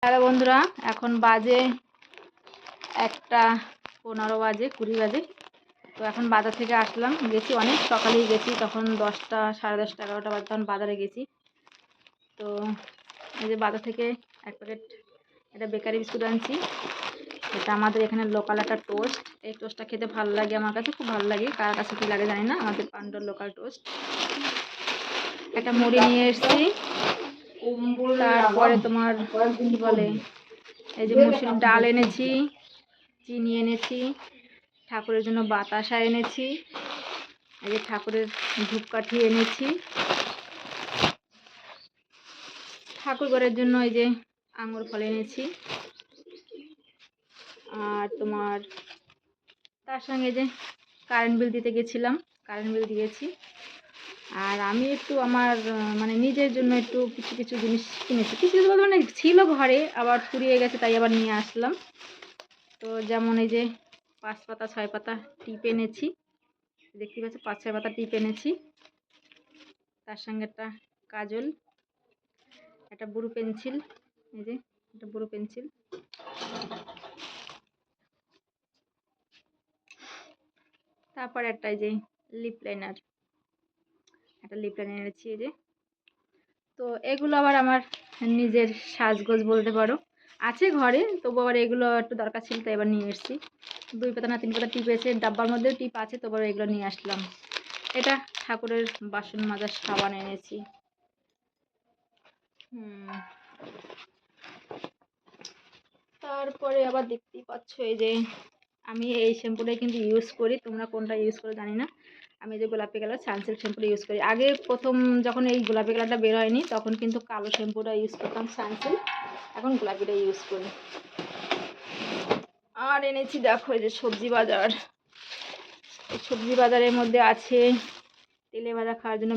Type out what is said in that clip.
Hello বন্ধুরা, এখন বাজে 1:15 বাজে 20 বাজে। তো এখন বাজার থেকে আসলাম, গেছি অনেক সকালেই গেছি, তখন 10টা 10:30 11টা বাজে তখন বাজারে গেছি। তো এই যে বাজার থেকে এক প্যাকেট এটা বেকারি বিস্কুট আনছি। এটা আমাদের এখানে লোকাল একটা টোস্ট। এই টোস্টটা খেতে ভালো লাগে, আমার কাছে খুব ভালো লাগে, কার কাছে কী লাগে জানি না। আমাদের পান্ডর লোকাল টোস্ট। একটা মুড়ি নিয়ে এসেছি, তারপরে তোমার কী বলে, এই যে মুসুরির ডাল এনেছি, চিনি এনেছি, ঠাকুরের জন্য বাতাসা এনেছি, এই যে ঠাকুরের ধূপকাঠি এনেছি, ঠাকুর ঘরের জন্য এই যে আঙুর ফল এনেছি, আর তোমার তার সঙ্গে যে কারেন্ট বিল দিতে গেছিলাম, কারেন্ট বিল দিয়েছি। আর আমি একটু আমার মানে নিজের জন্য একটু কিছু কিছু জিনিস কিনেছি, কিছু কিছু বলতে মানে ছিল ঘরে, আবার ফুরিয়ে গেছে তাই আবার নিয়ে আসলাম। তো যেমন এই যে 5 পাতা 6 পাতা টিপ এনেছি, দেখতে পাচ্ছি 5-6 পাতা টিপ এনেছি, তার সঙ্গে একটা কাজল, একটা ব্লু পেন্সিল, এই যে একটা ব্লু পেন্সিল, তারপর একটা এই যে লিপ লাইনার, একটা লিপ লাইনার এনেছি এই যে। তো এগুলো আবার আমার নিজের সাজগোজ বলতে পারো, আছে ঘরে, তবু আবার এগুলো একটু দরকার ছিল তাই এবার নিয়ে এসেছি। 2 পাতা না 3 পাতা টিপ আছে, ডাব্বার মধ্যে টিপ আছে, তবু এগুলো নিয়ে আসলাম। এটা ঠাকুরের বাসন মাজার সাবান এনেছি। তারপরে আবার দেখতেই পাচ্ছ এই যে আমি এই শ্যাম্পুটাই কিন্তু ইউজ করি, তোমরা কোনটা ইউজ করো জানি না। আমি যে গোলাপি কালার সানসিল্ক শ্যাম্পুটা ইউজ করি। আগে প্রথম যখন এই গোলাপি কালারটা বের হয়নি তখন কিন্তু কালো শ্যাম্পুটা ইউজ করতাম সানসিল্ক, এখন গোলাপিটা ইউজ করি। আর এনেছি দেখো এই যে সবজি বাজার। এই সবজি বাজারের মধ্যে আছে তেলে ভাজা খাওয়ার জন্য